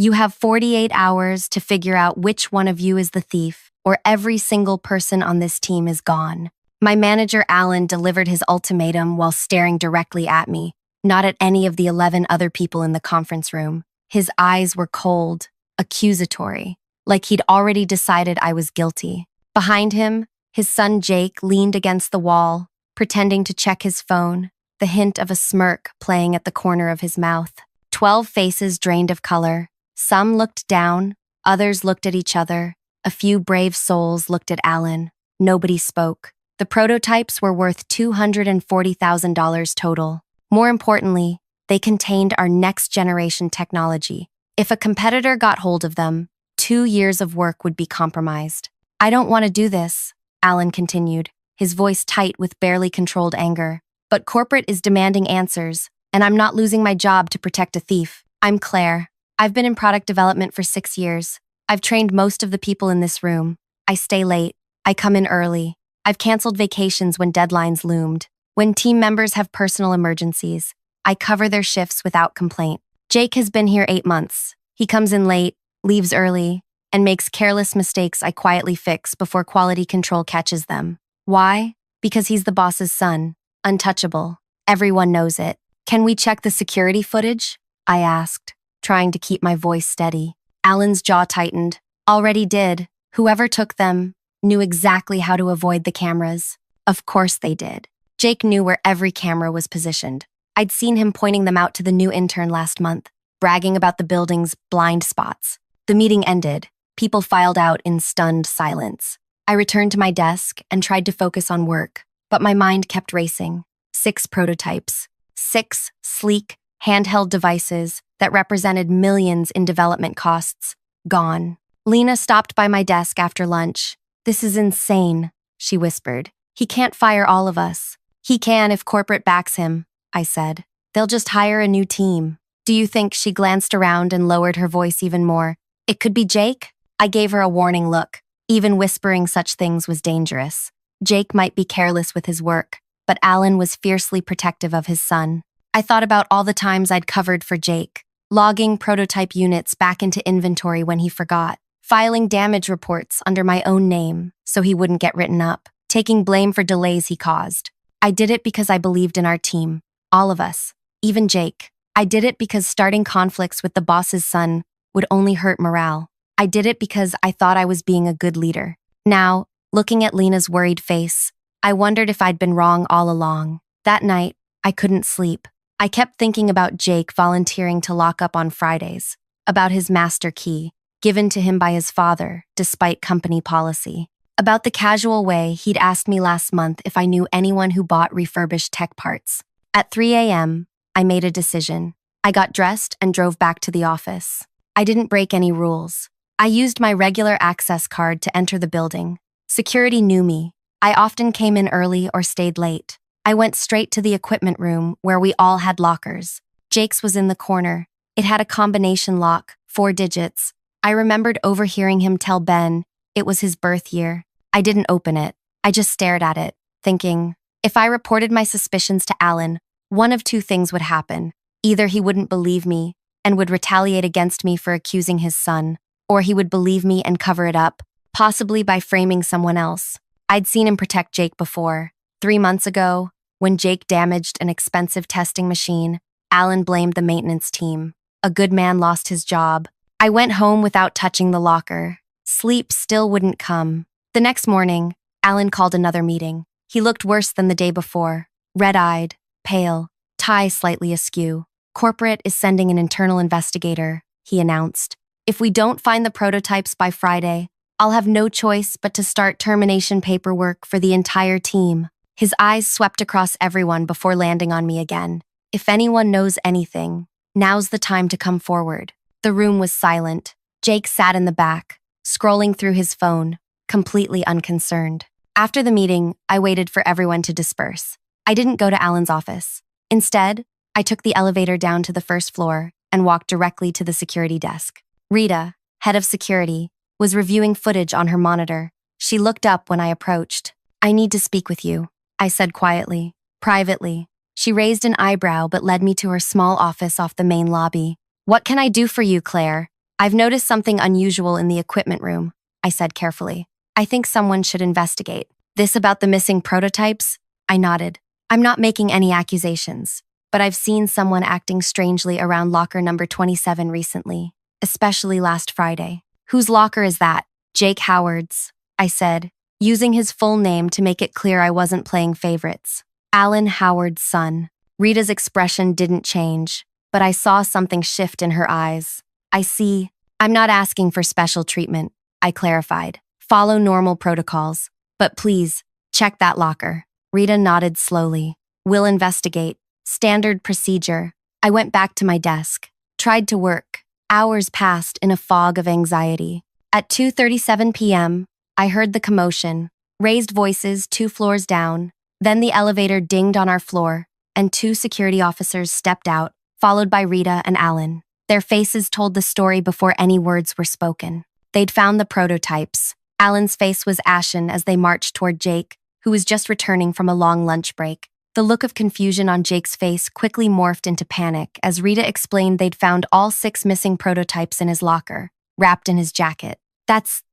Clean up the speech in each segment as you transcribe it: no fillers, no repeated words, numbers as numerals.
You have 48 hours to figure out which one of you is the thief, or every single person on this team is gone. My manager, Alan, delivered his ultimatum while staring directly at me, not at any of the 11 other people in the conference room. His eyes were cold, accusatory, like he'd already decided I was guilty. Behind him, his son Jake leaned against the wall, pretending to check his phone, the hint of a smirk playing at the corner of his mouth. 12 faces drained of color. Some looked down, others looked at each other. A few brave souls looked at Alan. Nobody spoke. The prototypes were worth $240,000 total. More importantly, they contained our next-generation technology. If a competitor got hold of them, 2 years of work would be compromised. I don't want to do this, Alan continued, his voice tight with barely controlled anger. But corporate is demanding answers, and I'm not losing my job to protect a thief. I'm Claire. I've been in product development for 6 years. I've trained most of the people in this room. I stay late. I come in early. I've canceled vacations when deadlines loomed. When team members have personal emergencies, I cover their shifts without complaint. Jake has been here 8 months. He comes in late, leaves early, and makes careless mistakes I quietly fix before quality control catches them. Why? Because he's the boss's son. Untouchable. Everyone knows it. Can we check the security footage? I asked, trying to keep my voice steady. Alan's jaw tightened. Already did. Whoever took them knew exactly how to avoid the cameras. Of course they did. Jake knew where every camera was positioned. I'd seen him pointing them out to the new intern last month, bragging about the building's blind spots. The meeting ended. People filed out in stunned silence. I returned to my desk and tried to focus on work, but my mind kept racing. 6 prototypes. 6 sleek, handheld devices that represented millions in development costs. Gone. Lena stopped by my desk after lunch. "This is insane," she whispered. "He can't fire all of us." "He can if corporate backs him," I said. "They'll just hire a new team." "Do you think?" She glanced around and lowered her voice even more. "It could be Jake?" I gave her a warning look. Even whispering such things was dangerous. Jake might be careless with his work, but Alan was fiercely protective of his son. I thought about all the times I'd covered for Jake, logging prototype units back into inventory when he forgot, filing damage reports under my own name so he wouldn't get written up, taking blame for delays he caused. I did it because I believed in our team, all of us, even Jake. I did it because starting conflicts with the boss's son would only hurt morale. I did it because I thought I was being a good leader. Now, looking at Lena's worried face, I wondered if I'd been wrong all along. That night, I couldn't sleep. I kept thinking about Jake volunteering to lock up on Fridays, about his master key, given to him by his father, despite company policy, about the casual way he'd asked me last month if I knew anyone who bought refurbished tech parts. At 3 a.m., I made a decision. I got dressed and drove back to the office. I didn't break any rules. I used my regular access card to enter the building. Security knew me. I often came in early or stayed late. I went straight to the equipment room where we all had lockers. Jake's was in the corner. It had a combination lock, 4 digits. I remembered overhearing him tell Ben it was his birth year. I didn't open it. I just stared at it, thinking, if I reported my suspicions to Alan, one of 2 things would happen. Either he wouldn't believe me and would retaliate against me for accusing his son, or he would believe me and cover it up, possibly by framing someone else. I'd seen him protect Jake before. 3 months ago, when Jake damaged an expensive testing machine, Alan blamed the maintenance team. A good man lost his job. I went home without touching the locker. Sleep still wouldn't come. The next morning, Alan called another meeting. He looked worse than the day before, red-eyed, pale, tie slightly askew. "Corporate is sending an internal investigator," he announced. "If we don't find the prototypes by Friday, I'll have no choice but to start termination paperwork for the entire team." His eyes swept across everyone before landing on me again. "If anyone knows anything, now's the time to come forward." The room was silent. Jake sat in the back, scrolling through his phone, completely unconcerned. After the meeting, I waited for everyone to disperse. I didn't go to Alan's office. Instead, I took the elevator down to the first floor and walked directly to the security desk. Rita, head of security, was reviewing footage on her monitor. She looked up when I approached. "I need to speak with you," I said quietly, privately. She raised an eyebrow but led me to her small office off the main lobby. "What can I do for you, Claire?" I've noticed something unusual in the equipment room, I said carefully. I think someone should investigate. This about the missing prototypes? I nodded. I'm not making any accusations, but I've seen someone acting strangely around locker number 27 recently, especially last Friday. Whose locker is that? Jake Howard's, I said, using his full name to make it clear I wasn't playing favorites. Alan Howard's son. Rita's expression didn't change, but I saw something shift in her eyes. I see. I'm not asking for special treatment, I clarified. Follow normal protocols. But please, check that locker. Rita nodded slowly. We'll investigate. Standard procedure. I went back to my desk. Tried to work. Hours passed in a fog of anxiety. At 2:37 p.m., I heard the commotion. Raised voices 2 floors down. Then the elevator dinged on our floor, and 2 security officers stepped out, followed by Rita and Alan. Their faces told the story before any words were spoken. They'd found the prototypes. Alan's face was ashen as they marched toward Jake, who was just returning from a long lunch break. The look of confusion on Jake's face quickly morphed into panic as Rita explained they'd found all 6 missing prototypes in his locker, wrapped in his jacket. That's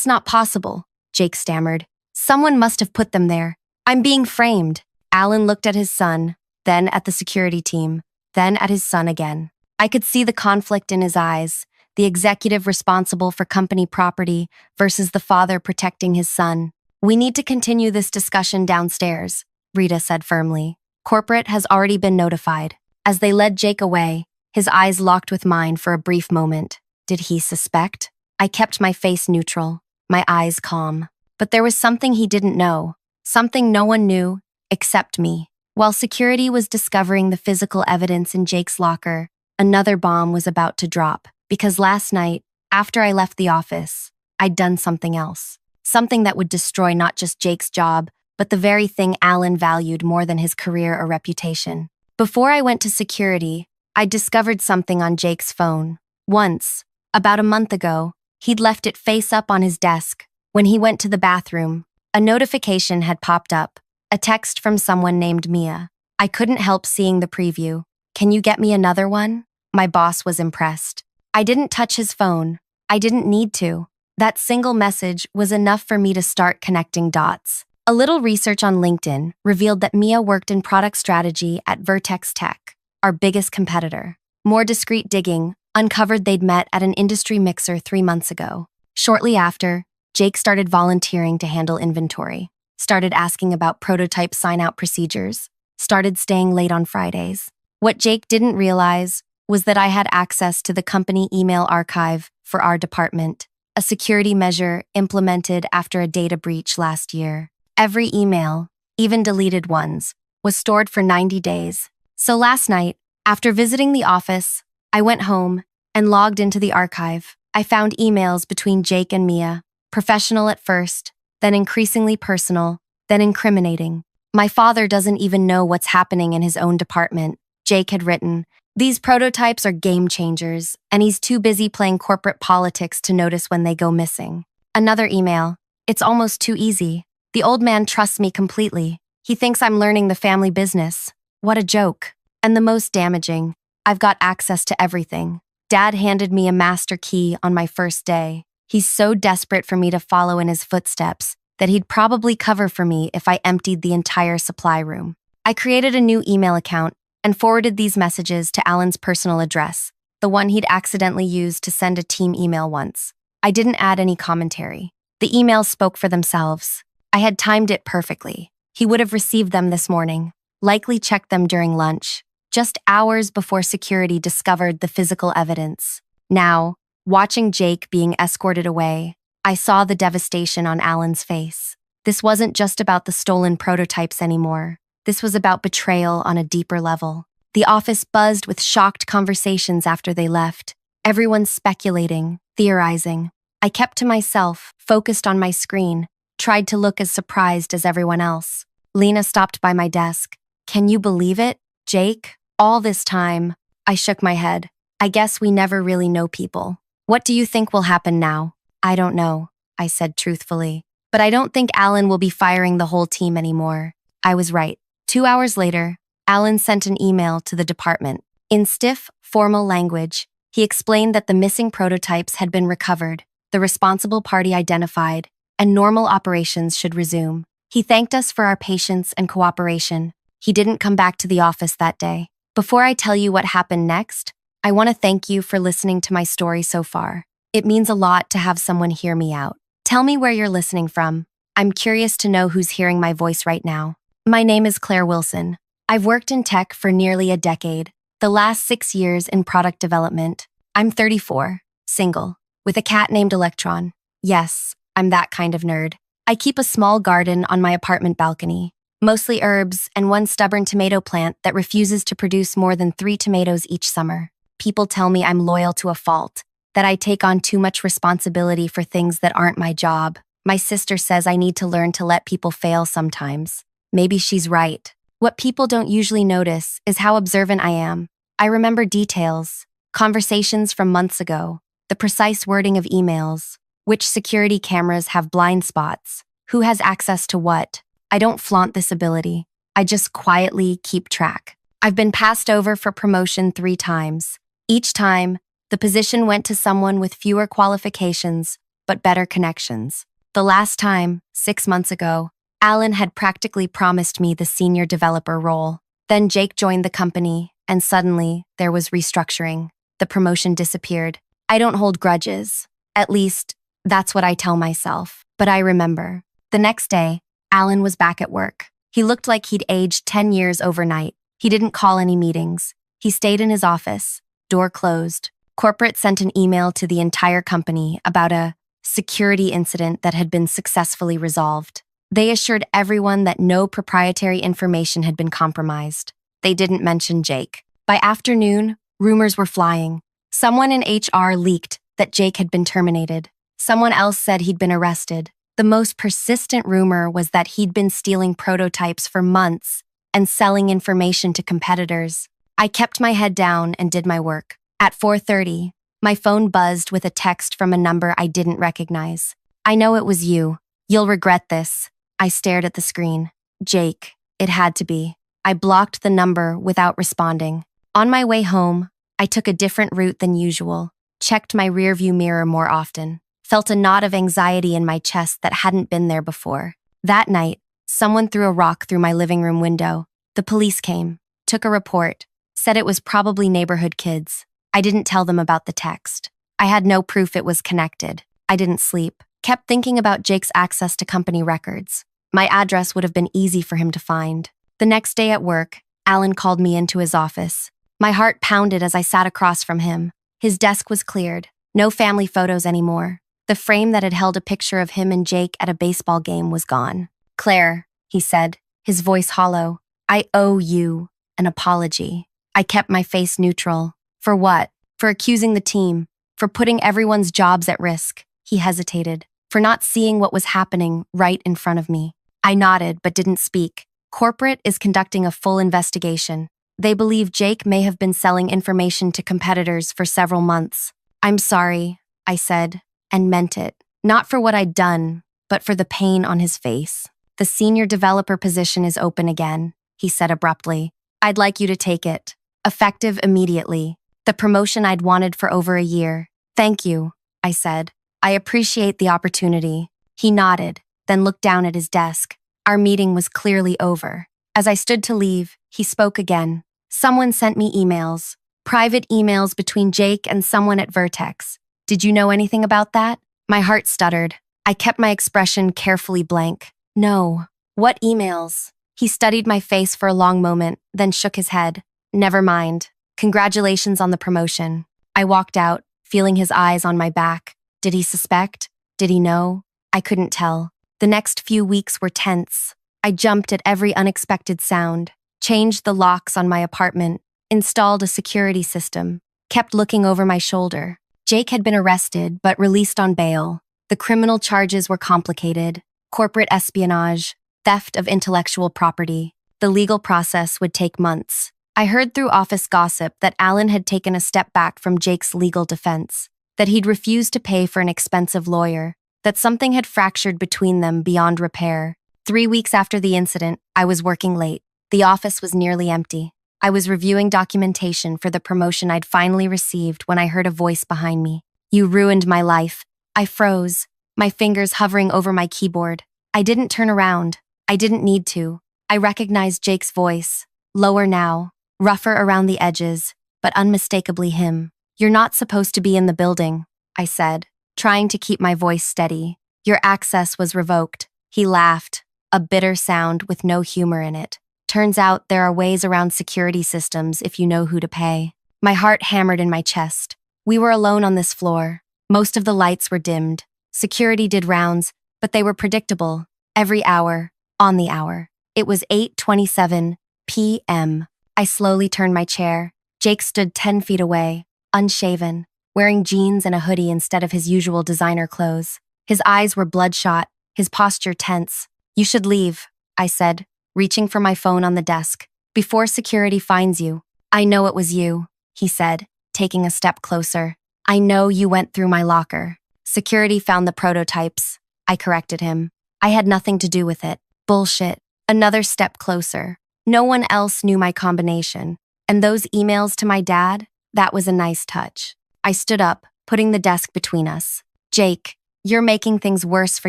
not possible, Jake stammered. Someone must have put them there. I'm being framed. Alan looked at his son, then at the security team, then at his son again. I could see the conflict in his eyes, the executive responsible for company property versus the father protecting his son. We need to continue this discussion downstairs, Rita said firmly. Corporate has already been notified. As they led Jake away, his eyes locked with mine for a brief moment. Did he suspect? I kept my face neutral, my eyes calm. But there was something he didn't know, something no one knew except me. While security was discovering the physical evidence in Jake's locker, another bomb was about to drop, because last night, after I left the office, I'd done something else. Something that would destroy not just Jake's job, but the very thing Alan valued more than his career or reputation. Before I went to security, I discovered something on Jake's phone. Once, about a month ago, he'd left it face up on his desk. When he went to the bathroom, a notification had popped up, a text from someone named Mia. I couldn't help seeing the preview. Can you get me another one? My boss was impressed. I didn't touch his phone. I didn't need to. That single message was enough for me to start connecting dots. A little research on LinkedIn revealed that Mia worked in product strategy at Vertex Tech, our biggest competitor. More discreet digging uncovered they'd met at an industry mixer 3 months ago. Shortly after, Jake started volunteering to handle inventory, started asking about prototype sign-out procedures, started staying late on Fridays. What Jake didn't realize was that I had access to the company email archive for our department, a security measure implemented after a data breach last year. Every email, even deleted ones, was stored for 90 days. So last night, after visiting the office, I went home and logged into the archive. I found emails between Jake and Mia, professional at first, then increasingly personal, then incriminating. My father doesn't even know what's happening in his own department, Jake had written. These prototypes are game changers, and he's too busy playing corporate politics to notice when they go missing. Another email. It's almost too easy. The old man trusts me completely. He thinks I'm learning the family business. What a joke. And the most damaging, I've got access to everything. Dad handed me a master key on my first day. He's so desperate for me to follow in his footsteps that he'd probably cover for me if I emptied the entire supply room. I created a new email account and forwarded these messages to Alan's personal address, the one he'd accidentally used to send a team email once. I didn't add any commentary. The emails spoke for themselves. I had timed it perfectly. He would have received them this morning, likely checked them during lunch, just hours before security discovered the physical evidence. Now, watching Jake being escorted away, I saw the devastation on Alan's face. This wasn't just about the stolen prototypes anymore. This was about betrayal on a deeper level. The office buzzed with shocked conversations after they left, everyone speculating, theorizing. I kept to myself, focused on my screen, tried to look as surprised as everyone else. Lena stopped by my desk. Can you believe it, Jake? All this time, I shook my head. I guess we never really know people. What do you think will happen now? I don't know, I said truthfully. But I don't think Alan will be firing the whole team anymore. I was right. 2 hours later, Alan sent an email to the department. In stiff, formal language, He explained that the missing prototypes had been recovered, the responsible party identified, and normal operations should resume. He thanked us for our patience and cooperation. He didn't come back to the office that day. Before I tell you what happened next, I want to thank you for listening to my story so far. It means a lot to have someone hear me out. Tell me where you're listening from. I'm curious to know who's hearing my voice right now. My name is Claire Wilson. I've worked in tech for nearly a decade, the last 6 years in product development. I'm 34, single, with a cat named Electron. Yes, I'm that kind of nerd. I keep a small garden on my apartment balcony, mostly herbs and one stubborn tomato plant that refuses to produce more than 3 tomatoes each summer. People tell me I'm loyal to a fault, that I take on too much responsibility for things that aren't my job. My sister says I need to learn to let people fail sometimes. Maybe she's right. What people don't usually notice is how observant I am. I remember details, conversations from months ago, the precise wording of emails, which security cameras have blind spots, who has access to what. I don't flaunt this ability. I just quietly keep track. I've been passed over for promotion 3 times. Each time, the position went to someone with fewer qualifications, but better connections. The last time, 6 months ago, Alan had practically promised me the senior developer role. Then Jake joined the company, and suddenly, there was restructuring. The promotion disappeared. I don't hold grudges. At least, that's what I tell myself. But I remember. The next day, Alan was back at work. He looked like he'd aged 10 years overnight. He didn't call any meetings. He stayed in his office, door closed. Corporate sent an email to the entire company about a security incident that had been successfully resolved. They assured everyone that no proprietary information had been compromised. They didn't mention Jake. By afternoon, rumors were flying. Someone in HR leaked that Jake had been terminated. Someone else said he'd been arrested. The most persistent rumor was that he'd been stealing prototypes for months and selling information to competitors. I kept my head down and did my work. At 4:30, my phone buzzed with a text from a number I didn't recognize. I know it was you. You'll regret this. I stared at the screen. Jake. It had to be. I blocked the number without responding. On my way home, I took a different route than usual, checked my rearview mirror more often, felt a knot of anxiety in my chest that hadn't been there before. That night, someone threw a rock through my living room window. The police came, took a report, said it was probably neighborhood kids. I didn't tell them about the text. I had no proof it was connected. I didn't sleep. Kept thinking about Jake's access to company records. My address would have been easy for him to find. The next day at work, Alan called me into his office. My heart pounded as I sat across from him. His desk was cleared. No family photos anymore. The frame that had held a picture of him and Jake at a baseball game was gone. Claire, he said, his voice hollow, I owe you an apology. I kept my face neutral. For what? For accusing the team. For putting everyone's jobs at risk. He hesitated. For not seeing what was happening right in front of me. I nodded but didn't speak. Corporate is conducting a full investigation. They believe Jake may have been selling information to competitors for several months. I'm sorry, I said, and meant it. Not for what I'd done, but for the pain on his face. The senior developer position is open again, he said abruptly. I'd like you to take it. Effective immediately. The promotion I'd wanted for over a year. Thank you, I said. I appreciate the opportunity. He nodded, then looked down at his desk. Our meeting was clearly over. As I stood to leave, he spoke again. Someone sent me emails. Private emails between Jake and someone at Vertex. Did you know anything about that? My heart stuttered. I kept my expression carefully blank. No. What emails? He studied my face for a long moment, then shook his head. Never mind. Congratulations on the promotion. I walked out, feeling his eyes on my back. Did he suspect? Did he know? I couldn't tell. The next few weeks were tense. I jumped at every unexpected sound, changed the locks on my apartment, installed a security system, kept looking over my shoulder. Jake had been arrested but released on bail. The criminal charges were complicated: corporate espionage, theft of intellectual property. The legal process would take months. I heard through office gossip that Alan had taken a step back from Jake's legal defense, that he'd refused to pay for an expensive lawyer, that something had fractured between them beyond repair. 3 weeks after the incident, I was working late. The office was nearly empty. I was reviewing documentation for the promotion I'd finally received when I heard a voice behind me. You ruined my life. I froze, my fingers hovering over my keyboard. I didn't turn around. I didn't need to. I recognized Jake's voice. Lower now, rougher around the edges, but unmistakably him. You're not supposed to be in the building, I said, trying to keep my voice steady. Your access was revoked. He laughed, a bitter sound with no humor in it. Turns out there are ways around security systems if you know who to pay. My heart hammered in my chest. We were alone on this floor. Most of the lights were dimmed. Security did rounds, but they were predictable. Every hour, on the hour. It was 8:27 p.m. I slowly turned my chair. Jake stood 10 feet away, unshaven, wearing jeans and a hoodie instead of his usual designer clothes. His eyes were bloodshot, his posture tense. You should leave, I said, reaching for my phone on the desk. Before security finds you. I know it was you, he said, taking a step closer. I know you went through my locker. Security found the prototypes. I corrected him. I had nothing to do with it. Bullshit. Another step closer. No one else knew my combination. And those emails to my dad? That was a nice touch. I stood up, putting the desk between us. Jake, you're making things worse for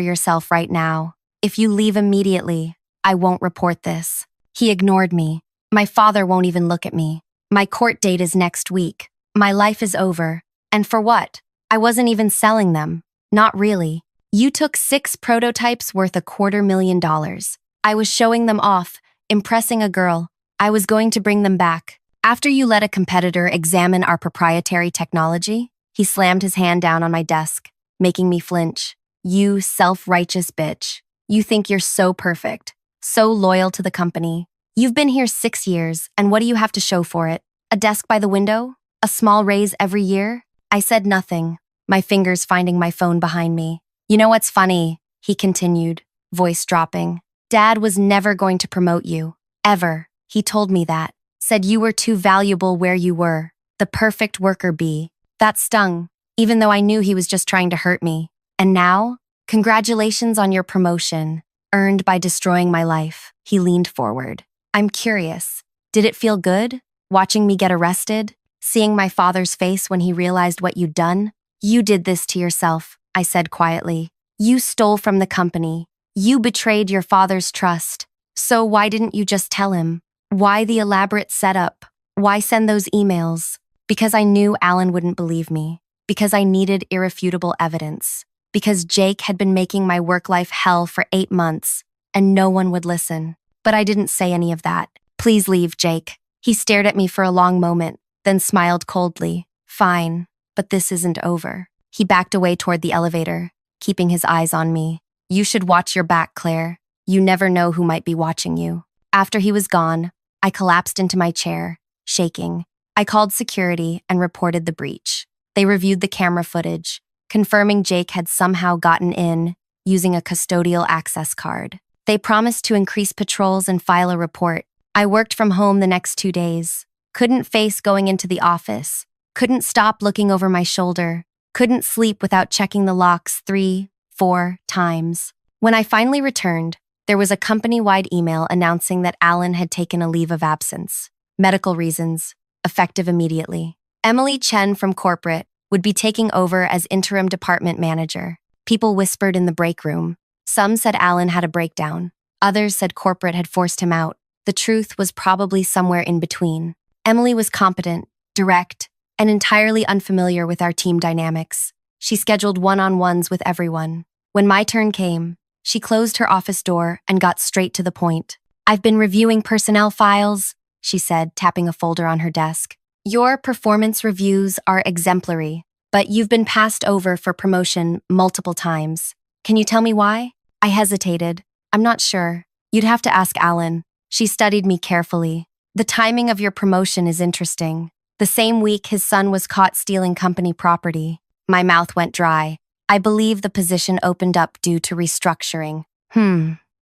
yourself right now. If you leave immediately, I won't report this. He ignored me. My father won't even look at me. My court date is next week. My life is over. And for what? I wasn't even selling them. Not really. You took 6 prototypes worth $250,000. I was showing them off, impressing a girl. I was going to bring them back. After you let a competitor examine our proprietary technology, he slammed his hand down on my desk, making me flinch. You self-righteous bitch. You think you're so perfect, so loyal to the company. You've been here 6 years, and what do you have to show for it? A desk by the window? A small raise every year? I said nothing, my fingers finding my phone behind me. You know what's funny? He continued, voice dropping. Dad was never going to promote you. Ever. He told me that. Said you were too valuable where you were. The perfect worker bee. That stung, even though I knew he was just trying to hurt me. And now? Congratulations on your promotion, earned by destroying my life. He leaned forward. I'm curious. Did it feel good? Watching me get arrested? Seeing my father's face when he realized what you'd done? You did this to yourself, I said quietly. You stole from the company. You betrayed your father's trust. So why didn't you just tell him? Why the elaborate setup? Why send those emails? Because I knew Alan wouldn't believe me. Because I needed irrefutable evidence. Because Jake had been making my work life hell for 8 months, and no one would listen. But I didn't say any of that. Please leave, Jake. He stared at me for a long moment, then smiled coldly. Fine, but this isn't over. He backed away toward the elevator, keeping his eyes on me. You should watch your back, Claire. You never know who might be watching you. After he was gone, I collapsed into my chair, shaking. I called security and reported the breach. They reviewed the camera footage, confirming Jake had somehow gotten in using a custodial access card. They promised to increase patrols and file a report. I worked from home the next 2 days. Couldn't face going into the office. Couldn't stop looking over my shoulder. Couldn't sleep without checking the locks 3-4 times. When I finally returned, there was a company-wide email announcing that Alan had taken a leave of absence. Medical reasons, effective immediately. Emily Chen from corporate would be taking over as interim department manager. People whispered in the break room. Some said Alan had a breakdown. Others said corporate had forced him out. The truth was probably somewhere in between. Emily was competent, direct, and entirely unfamiliar with our team dynamics. She scheduled one-on-ones with everyone. When my turn came, she closed her office door and got straight to the point. I've been reviewing personnel files, she said, tapping a folder on her desk. Your performance reviews are exemplary, but you've been passed over for promotion multiple times. Can you tell me why? I hesitated. I'm not sure. You'd have to ask Alan. She studied me carefully. The timing of your promotion is interesting. The same week his son was caught stealing company property. My mouth went dry. I believe the position opened up due to restructuring.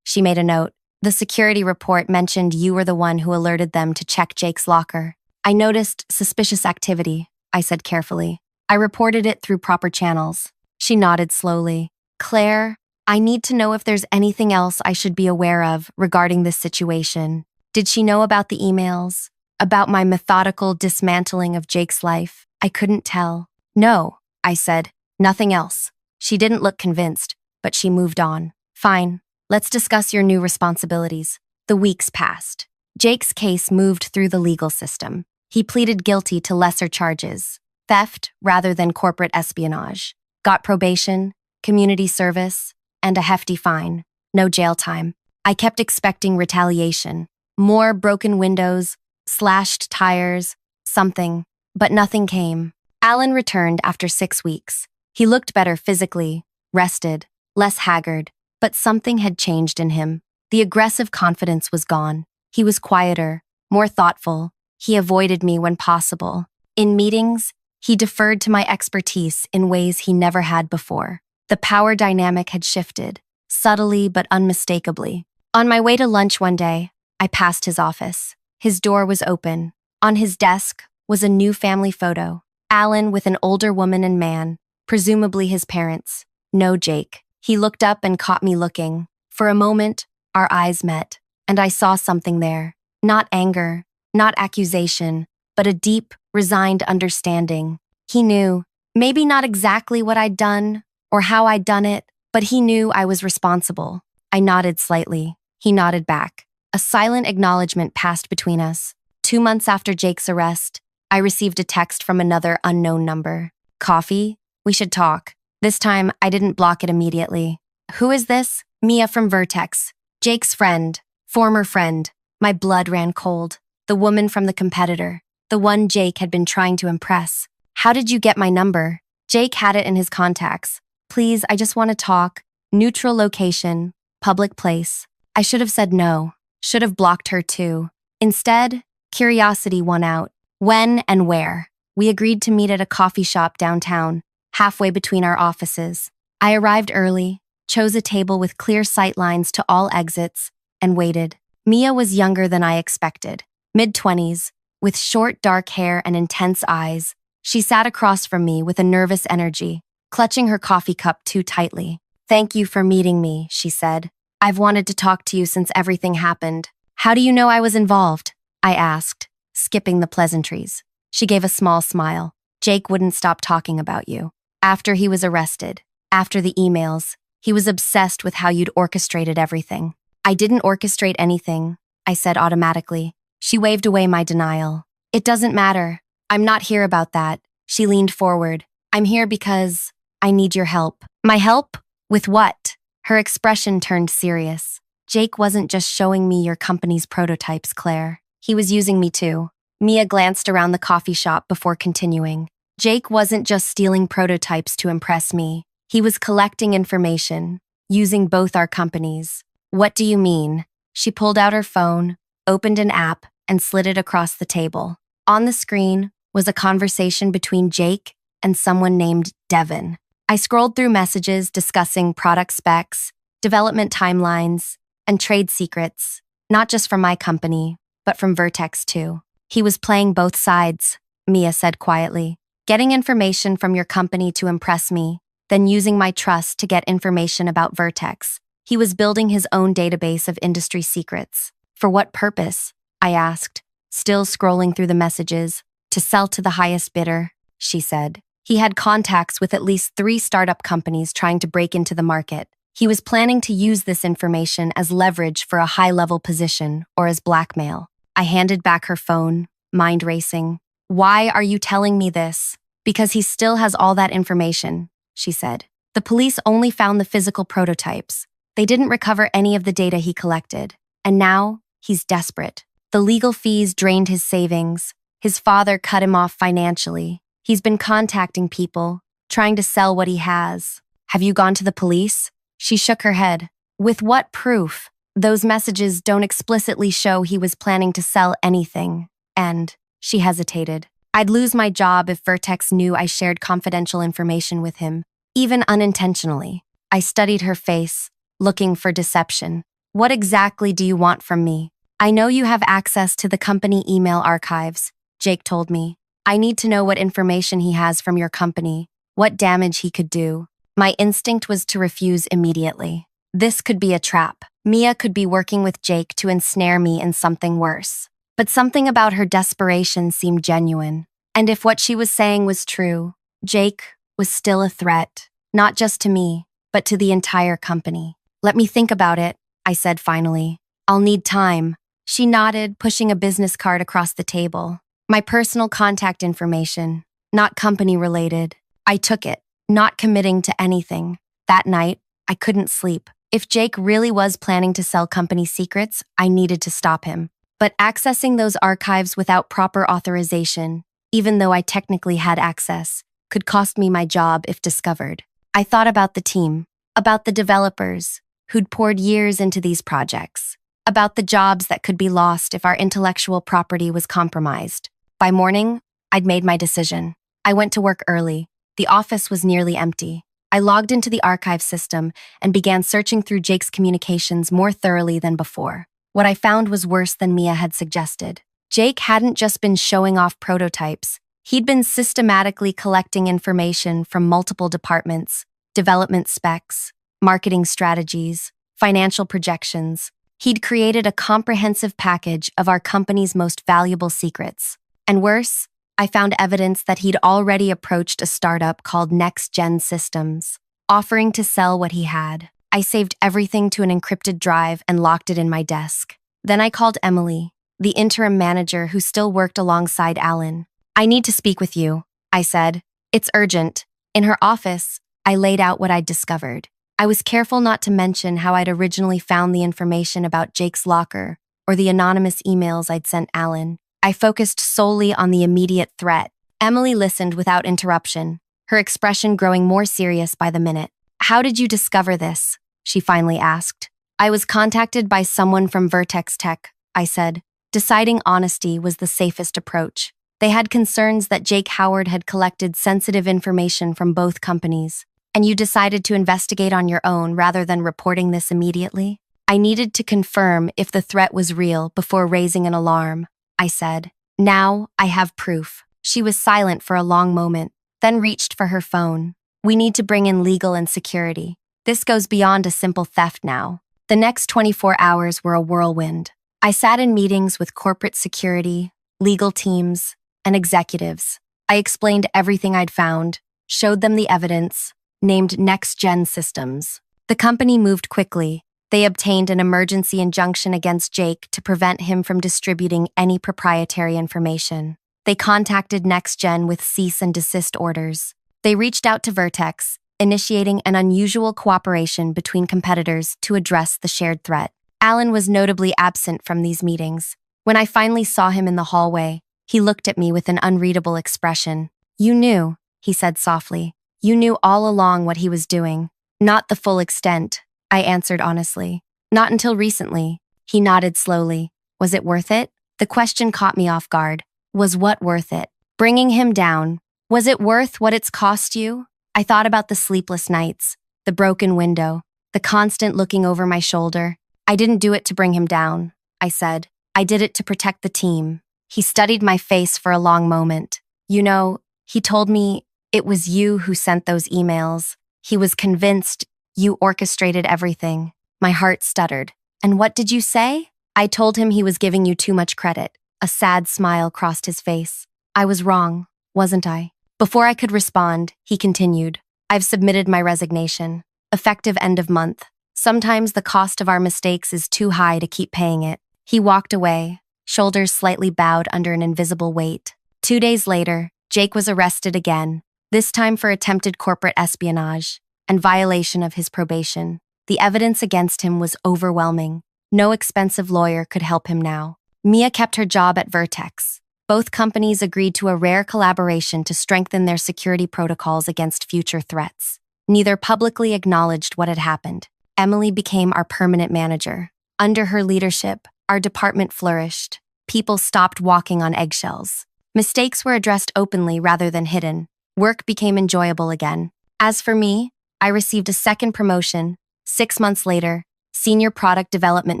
She made a note. The security report mentioned you were the one who alerted them to check Jake's locker. I noticed suspicious activity, I said carefully. I reported it through proper channels. She nodded slowly. Claire, I need to know if there's anything else I should be aware of regarding this situation. Did she know about the emails? About my methodical dismantling of Jake's life? I couldn't tell. No, I said. Nothing else. She didn't look convinced, but she moved on. Fine. Let's discuss your new responsibilities. The weeks passed. Jake's case moved through the legal system. He pleaded guilty to lesser charges, theft rather than corporate espionage, got probation, community service, and a hefty fine. No jail time. I kept expecting retaliation. More broken windows, slashed tires, something. But nothing came. Alan returned after 6 weeks. He looked better physically, rested, less haggard, but something had changed in him. The aggressive confidence was gone. He was quieter, more thoughtful. He avoided me when possible. In meetings, he deferred to my expertise in ways he never had before. The power dynamic had shifted, subtly but unmistakably. On my way to lunch one day, I passed his office. His door was open. On his desk was a new family photo. Alan with an older woman and man, presumably his parents. No Jake. He looked up and caught me looking. For a moment, our eyes met, and I saw something there. Not anger, not accusation, but a deep, resigned understanding. He knew, maybe not exactly what I'd done or how I'd done it, but he knew I was responsible. I nodded slightly. He nodded back. A silent acknowledgement passed between us. 2 months after Jake's arrest, I received a text from another unknown number. Coffee? We should talk. This time, I didn't block it immediately. Who is this? Mia from Vertex. Jake's friend. Former friend. My blood ran cold. The woman from the competitor. The one Jake had been trying to impress. How did you get my number? Jake had it in his contacts. Please, I just want to talk. Neutral location. Public place. I should have said no. Should have blocked her too. Instead, curiosity won out. When and where? We agreed to meet at a coffee shop downtown, halfway between our offices. I arrived early, chose a table with clear sight lines to all exits, and waited. Mia was younger than I expected, mid-20s, with short dark hair and intense eyes. She sat across from me with a nervous energy, clutching her coffee cup too tightly. Thank you for meeting me, she said. I've wanted to talk to you since everything happened. How do you know I was involved? I asked, skipping the pleasantries. She gave a small smile. Jake wouldn't stop talking about you. After he was arrested, after the emails, he was obsessed with how you'd orchestrated everything. I didn't orchestrate anything, I said automatically. She waved away my denial. It doesn't matter. I'm not here about that. She leaned forward. I'm here because I need your help. My help? With what? Her expression turned serious. Jake wasn't just showing me your company's prototypes, Claire. He was using me too. Mia glanced around the coffee shop before continuing. Jake wasn't just stealing prototypes to impress me. He was collecting information, using both our companies. What do you mean? She pulled out her phone, opened an app, and slid it across the table. On the screen was a conversation between Jake and someone named Devin. I scrolled through messages discussing product specs, development timelines, and trade secrets, not just from my company, but from Vertex too. He was playing both sides, Mia said quietly. Getting information from your company to impress me, then using my trust to get information about Vertex. He was building his own database of industry secrets. For what purpose? I asked, still scrolling through the messages. To sell to the highest bidder, she said. He had contacts with at least 3 startup companies trying to break into the market. He was planning to use this information as leverage for a high-level position or as blackmail. I handed back her phone, mind racing. Why are you telling me this? Because he still has all that information, she said. The police only found the physical prototypes. They didn't recover any of the data he collected. And now, he's desperate. The legal fees drained his savings. His father cut him off financially. He's been contacting people, trying to sell what he has. Have you gone to the police? She shook her head. With what proof? Those messages don't explicitly show he was planning to sell anything. And she hesitated. I'd lose my job if Vertex knew I shared confidential information with him, even unintentionally. I studied her face, looking for deception. What exactly do you want from me? I know you have access to the company email archives, Jake told me. I need to know what information he has from your company, what damage he could do. My instinct was to refuse immediately. This could be a trap. Mia could be working with Jake to ensnare me in something worse. But something about her desperation seemed genuine. And if what she was saying was true, Jake was still a threat, not just to me, but to the entire company. Let me think about it, I said finally. I'll need time. She nodded, pushing a business card across the table. My personal contact information, not company-related. I took it, not committing to anything. That night, I couldn't sleep. If Jake really was planning to sell company secrets, I needed to stop him. But accessing those archives without proper authorization, even though I technically had access, could cost me my job if discovered. I thought about the team, about the developers who'd poured years into these projects, about the jobs that could be lost if our intellectual property was compromised. By morning, I'd made my decision. I went to work early. The office was nearly empty. I logged into the archive system and began searching through Jake's communications more thoroughly than before. What I found was worse than Mia had suggested. Jake hadn't just been showing off prototypes. He'd been systematically collecting information from multiple departments, development specs, marketing strategies, financial projections. He'd created a comprehensive package of our company's most valuable secrets. And worse, I found evidence that he'd already approached a startup called Next Gen Systems, offering to sell what he had. I saved everything to an encrypted drive and locked it in my desk. Then I called Emily, the interim manager who still worked alongside Alan. I need to speak with you, I said. It's urgent. In her office, I laid out what I'd discovered. I was careful not to mention how I'd originally found the information about Jake's locker or the anonymous emails I'd sent Alan. I focused solely on the immediate threat. Emily listened without interruption, her expression growing more serious by the minute. How did you discover this? She finally asked. I was contacted by someone from Vertex Tech, I said. Deciding honesty was the safest approach. They had concerns that Jake Howard had collected sensitive information from both companies, and you decided to investigate on your own rather than reporting this immediately? I needed to confirm if the threat was real before raising an alarm, I said. Now I have proof. She was silent for a long moment, then reached for her phone. We need to bring in legal and security. This goes beyond a simple theft now. The next 24 hours were a whirlwind. I sat in meetings with corporate security, legal teams, and executives. I explained everything I'd found, showed them the evidence, named Next Gen Systems. The company moved quickly. They obtained an emergency injunction against Jake to prevent him from distributing any proprietary information. They contacted Next Gen with cease and desist orders. They reached out to Vertex, initiating an unusual cooperation between competitors to address the shared threat. Alan was notably absent from these meetings. When I finally saw him in the hallway, he looked at me with an unreadable expression. You knew, he said softly. You knew all along what he was doing. Not the full extent, I answered honestly. Not until recently. He nodded slowly. Was it worth it? The question caught me off guard. Was what worth it? Bringing him down. Was it worth what it's cost you? I thought about the sleepless nights, the broken window, the constant looking over my shoulder. I didn't do it to bring him down, I said. I did it to protect the team. He studied my face for a long moment. You know, he told me it was you who sent those emails. He was convinced you orchestrated everything. My heart stuttered. And what did you say? I told him he was giving you too much credit. A sad smile crossed his face. I was wrong, wasn't I? Before I could respond, he continued. I've submitted my resignation. Effective end of month. Sometimes the cost of our mistakes is too high to keep paying it. He walked away, shoulders slightly bowed under an invisible weight. 2 days later, Jake was arrested again, this time for attempted corporate espionage and violation of his probation. The evidence against him was overwhelming. No expensive lawyer could help him now. Mia kept her job at Vertex. Both companies agreed to a rare collaboration to strengthen their security protocols against future threats. Neither publicly acknowledged what had happened. Emily became our permanent manager. Under her leadership, our department flourished. People stopped walking on eggshells. Mistakes were addressed openly rather than hidden. Work became enjoyable again. As for me, I received a second promotion. 6 months later, Senior Product Development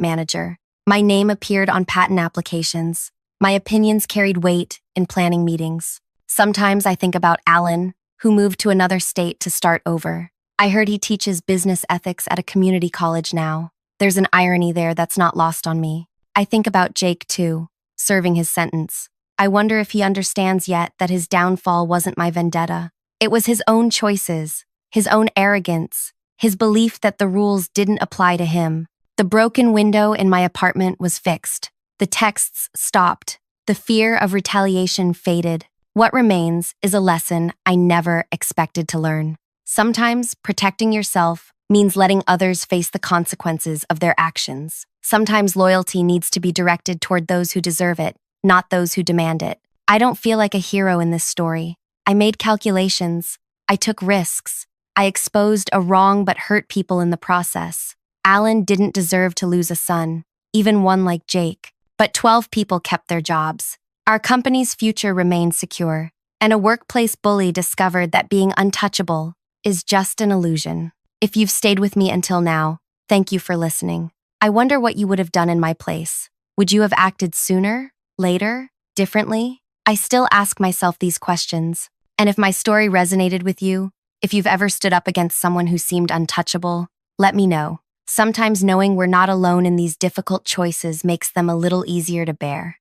Manager. My name appeared on patent applications. My opinions carried weight in planning meetings. Sometimes I think about Alan, who moved to another state to start over. I heard he teaches business ethics at a community college now. There's an irony there that's not lost on me. I think about Jake, too. serving his sentence. I wonder if he understands yet that his downfall wasn't my vendetta. It was his own choices, his own arrogance, his belief that the rules didn't apply to him. The broken window in my apartment was fixed. The texts stopped. The fear of retaliation faded. What remains is a lesson I never expected to learn. Sometimes protecting yourself means letting others face the consequences of their actions. Sometimes loyalty needs to be directed toward those who deserve it, not those who demand it. I don't feel like a hero in this story. I made calculations. I took risks. I exposed a wrong but hurt people in the process. Alan didn't deserve to lose a son, even one like Jake. But 12 people kept their jobs. Our company's future remained secure, and a workplace bully discovered that being untouchable is just an illusion. If you've stayed with me until now, thank you for listening. I wonder what you would have done in my place. Would you have acted sooner, later, differently? I still ask myself these questions. And if my story resonated with you, if you've ever stood up against someone who seemed untouchable, let me know. Sometimes knowing we're not alone in these difficult choices makes them a little easier to bear.